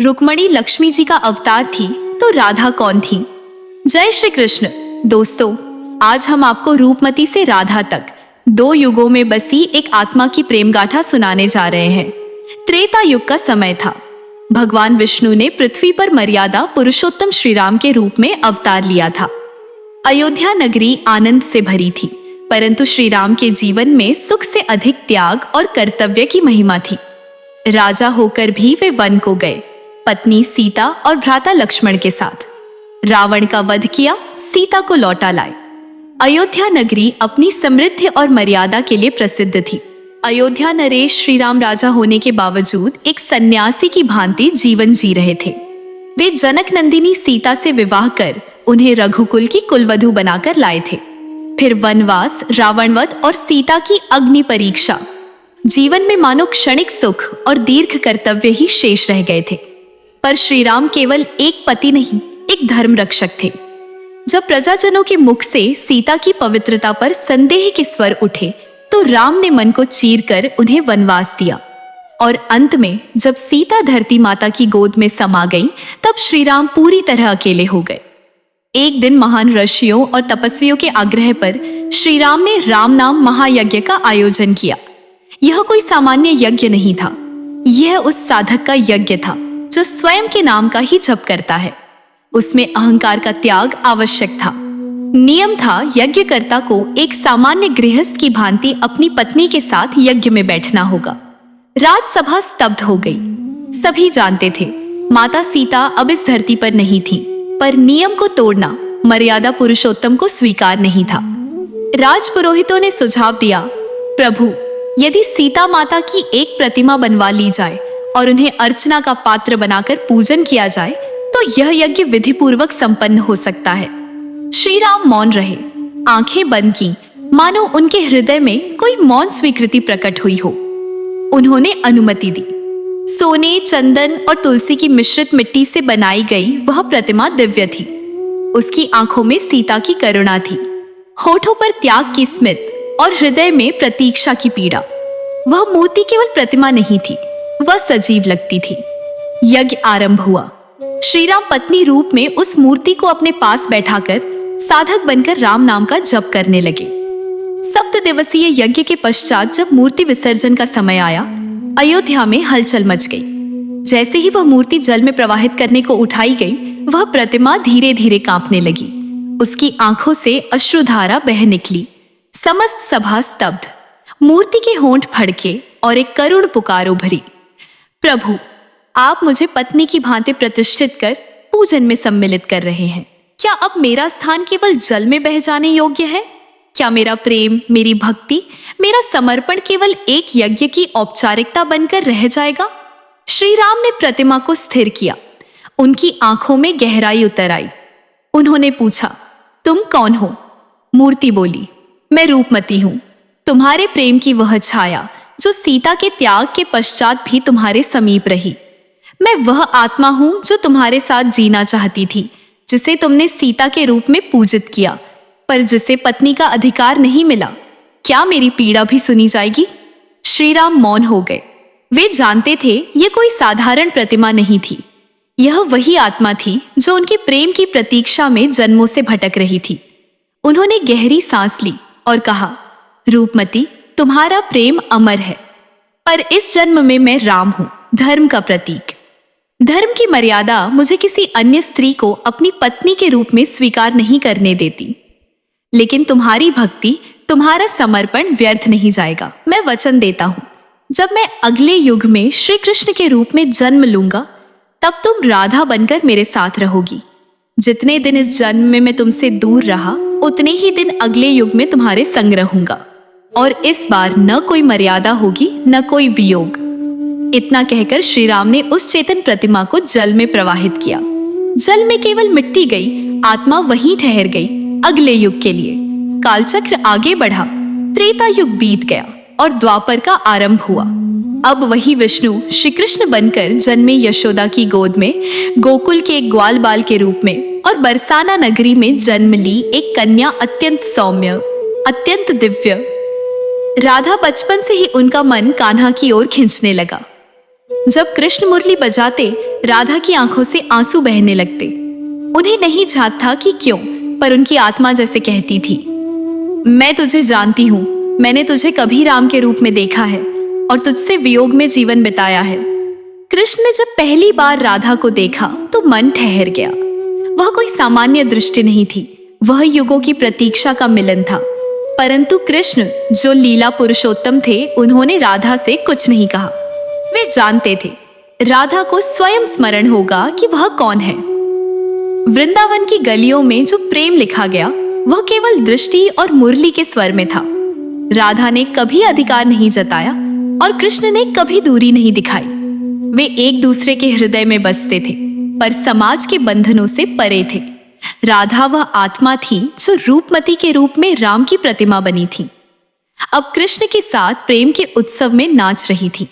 रुक्मणी लक्ष्मी जी का अवतार थी तो राधा कौन थी? जय श्री कृष्ण। दोस्तों, आज हम आपको रूपमती से राधा तक 2 युगों में बसी एक आत्मा की प्रेम गाथा सुनाने जा रहे हैं। त्रेता युग का समय था। भगवान विष्णु ने पृथ्वी पर मर्यादा पुरुषोत्तम श्री राम के रूप में अवतार लिया था। अयोध्या नगरी आनंद से भरी थी, परंतु श्री राम के जीवन में सुख से अधिक त्याग और कर्तव्य की महिमा थी। राजा होकर भी वे वन को गए, पत्नी सीता और भ्राता लक्ष्मण के साथ। रावण का वध किया, सीता को लौटा लाए। अयोध्या नगरी अपनी समृद्धि और मर्यादा के लिए प्रसिद्ध थी। अयोध्या नरेश श्री राम राजा होने के बावजूद एक सन्यासी की भांति जीवन जी रहे थे। वे जनक नंदिनी सीता से विवाह कर उन्हें रघुकुल की कुलवधू बनाकर लाए थे। फिर वनवास, रावणवध और सीता की अग्नि परीक्षा। जीवन में मानो क्षणिक सुख और दीर्घ कर्तव्य ही शेष रह गए थे। पर श्री राम केवल एक पति नहीं, एक धर्म रक्षक थे। जब प्रजाजनों के मुख से सीता की पवित्रता पर संदेह के स्वर उठे तो राम ने मन को चीरकर उन्हें वनवास दिया। और अंत में जब सीता धरती माता की गोद में समा गई, तब श्री राम पूरी तरह अकेले हो गए। एक दिन महान ऋषियों और तपस्वियों के आग्रह पर श्री राम ने राम नाम महायज्ञ का आयोजन किया। यह कोई सामान्य यज्ञ नहीं था, यह उस साधक का यज्ञ था जो स्वयं के नाम का ही जप करता है। उसमें अहंकार का त्याग आवश्यक था। नियम था यज्ञकर्ता को एक सामान्य गृहस्थ की भांति अपनी पत्नी के साथ यज्ञ में बैठना होगा। राजसभा स्तब्ध हो गई। सभी जानते थे माता सीता अब इस धरती पर नहीं थी, पर नियम को तोड़ना मर्यादा पुरुषोत्तम को स्वीकार नहीं था। राजपुरोहितों ने सुझाव दिया, प्रभु, यदि सीता माता की एक प्रतिमा बनवा ली जाए और उन्हें अर्चना का पात्र बनाकर पूजन किया जाए तो यह यज्ञ विधि पूर्वक संपन्न हो सकता है। श्री राम मौन रहे, आंखें बंद की, मानो उनके हृदय में कोई मौन स्वीकृति प्रकट हुई हो। उन्होंने अनुमति दी। सोने, चंदन और तुलसी की मिश्रित मिट्टी से बनाई गई वह प्रतिमा दिव्य थी। उसकी आंखों में सीता की करुणा थी, होठों पर त्याग की स्मित और हृदय में प्रतीक्षा की पीड़ा। वह मूर्ति केवल प्रतिमा नहीं थी, वह सजीव लगती थी। यज्ञ आरंभ हुआ। श्री राम पत्नी रूप में उस मूर्ति को अपने पास बैठाकर साधक बनकर राम नाम का जप करने लगे। 7 दिवसीय यज्ञ के पश्चात जब मूर्ति विसर्जन का समय आया, अयोध्या में हलचल मच गई। जैसे ही वह मूर्ति जल में प्रवाहित करने को उठाई गई, वह प्रतिमा धीरे धीरे कांपने लगी। उसकी आंखों से अश्रुधारा बह निकली। समस्त सभा स्तब्ध। मूर्ति के होंठ फड़के और एक करुण पुकार उभरी, प्रभु, आप मुझे पत्नी की भांति प्रतिष्ठित कर पूजन में सम्मिलित कर रहे हैं। क्या अब मेरा स्थान केवल जल में बह जाने योग्य है? क्या मेरा प्रेम, मेरी भक्ति, मेरा समर्पण केवल एक यज्ञ की औपचारिकता बनकर रह जाएगा? श्री राम ने प्रतिमा को स्थिर किया। उनकी आंखों में गहराई उतर आई। उन्होंने पूछा, तुम कौन हो? मूर्ति बोली, मैं रूपमती हूं, तुम्हारे प्रेम की वह छाया जो सीता के त्याग के पश्चात भी तुम्हारे समीप रही। मैं वह आत्मा हूं जो तुम्हारे साथ जीना चाहती थी, जिसे तुमने सीता के रूप में पूजित किया, पर जिसे पत्नी का अधिकार नहीं मिला। क्या मेरी पीड़ा भी सुनी जाएगी? श्री राम मौन हो गए। वे जानते थे यह कोई साधारण प्रतिमा नहीं थी। यह वही आत्मा थी जो उनके प्रेम की प्रतीक्षा में जन्मों से भटक रही थी। उन्होंने गहरी सांस ली और कहा, रूपमती, तुम्हारा प्रेम अमर है, पर इस जन्म में मैं राम हूं, धर्म का प्रतीक। धर्म की मर्यादा मुझे किसी अन्य स्त्री को अपनी पत्नी के रूप में स्वीकार नहीं करने देती। लेकिन तुम्हारी भक्ति, तुम्हारा समर्पण व्यर्थ नहीं जाएगा। मैं वचन देता हूं, जब मैं अगले युग में श्री कृष्ण के रूप में जन्म लूंगा, तब तुम राधा बनकर मेरे साथ रहोगी। जितने दिन इस जन्म में मैं तुमसे दूर रहा, उतने ही दिन अगले युग में तुम्हारे संग रहूंगा। और इस बार न कोई मर्यादा होगी, न कोई वियोग। इतना कहकर श्री राम ने उस चेतन प्रतिमा को जल में प्रवाहित किया। जल में केवल मिट्टी गई, आत्मा वहीं ठहर गई अगले युग के लिए। कालचक्र आगे बढ़ा। त्रेता युग बीत गया और द्वापर का आरंभ हुआ। अब वही विष्णु श्री कृष्ण बनकर जन्मे यशोदा की गोद में, गोकुल के एक ग्वाल बाल के रूप में, और बरसाना नगरी में जन्म ली एक कन्या अत्यंत सौम्य, अत्यंत दिव्य। राधा बचपन से ही उनका मन कान्हा की ओर खींचने लगा। जब कृष्ण मुरली बजाते राधा की आंखों से आंसू बहने लगते। उन्हें नहीं याद था कि क्यों, पर उनकी आत्मा जैसे कहती थी, मैं तुझे जानती हूँ, मैंने तुझे कभी राम के रूप में देखा है और तुझसे वियोग में जीवन बिताया है। कृष्ण ने जब पहली बार राधा को देखा तो मन ठहर गया। वह कोई सामान्य दृष्टि नहीं थी, वह युगों की प्रतीक्षा का मिलन था। परंतु कृष्ण जो लीला पुरुषोत्तम थे, उन्होंने राधा से कुछ नहीं कहा। वे जानते थे राधा को स्वयं स्मरण होगा कि वह कौन है। वृंदावन की गलियों में जो प्रेम लिखा गया वह केवल दृष्टि और मुरली के स्वर में था। राधा ने कभी अधिकार नहीं जताया और कृष्ण ने कभी दूरी नहीं दिखाई। वे एक दूसरे के हृदय में बसते थे, पर समाज के बंधनों से परे थे। राधा वह आत्मा थी जो रूपमती के रूप में राम की प्रतिमा बनी थी। अब कृष्ण के साथ प्रेम के उत्सव में नाच रही थी।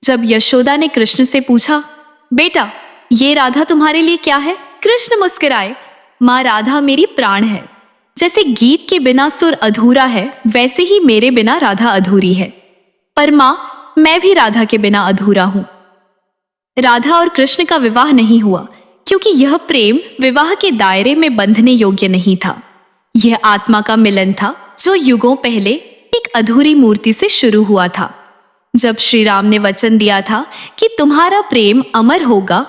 जब यशोदा ने कृष्ण से पूछा, बेटा ये राधा तुम्हारे लिए क्या है? कृष्ण मुस्कुराए, माँ राधा मेरी प्राण है। जैसे गीत के बिना सुर अधूरा है, वैसे ही मेरे बिना राधा अधूरी है। पर माँ, मैं भी राधा के बिना अधूरा हूं। राधा और कृष्ण का विवाह नहीं हुआ क्योंकि यह प्रेम विवाह के दायरे में बंधने योग्य नहीं था। यह आत्मा का मिलन था जो युगों पहले एक अधूरी मूर्ति से शुरू हुआ था। जब श्री राम ने वचन दिया था कि तुम्हारा प्रेम अमर होगा,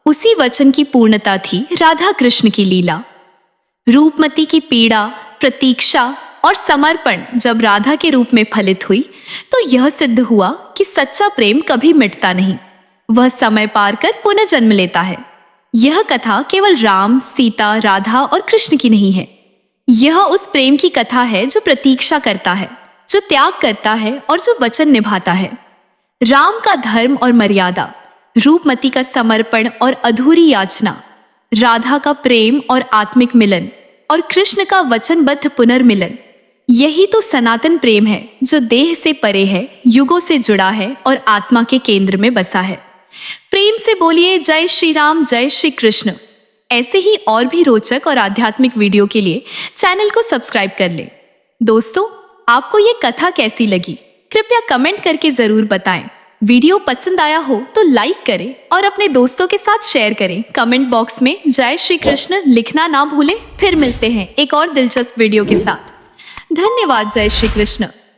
उसी वचन की पूर्णता थी राधा कृष्ण की लीला। रूपमती की पीड़ा, प्रतीक्षा और समर्पण जब राधा के रूप में फलित हुई तो यह सिद्ध हुआ कि सच्चा प्रेम कभी मिटता नहीं, वह समय पार कर पुनः जन्म लेता है। यह कथा केवल राम, सीता, राधा और कृष्ण की नहीं है। यह उस प्रेम की कथा है जो प्रतीक्षा करता है, जो त्याग करता है और जो वचन निभाता है। राम का धर्म और मर्यादा, रूपमती का समर्पण और अधूरी याचना, राधा का प्रेम और आत्मिक मिलन और कृष्ण का वचनबद्ध पुनर्मिलन, यही तो सनातन प्रेम है जो देह से परे है, युगों से जुड़ा है और आत्मा के केंद्र में बसा है। प्रेम से बोलिए जय श्री राम, जय श्री कृष्ण। ऐसे ही और भी रोचक और आध्यात्मिक वीडियो के लिए चैनल को सब्सक्राइब कर लें। दोस्तों, आपको ये कथा कैसी लगी कृपया कमेंट करके जरूर बताएं। वीडियो पसंद आया हो तो लाइक करें और अपने दोस्तों के साथ शेयर करें। कमेंट बॉक्स में जय श्री कृष्ण लिखना ना भूलें। फिर मिलते हैं एक और दिलचस्प वीडियो के साथ। धन्यवाद। जय श्री कृष्ण।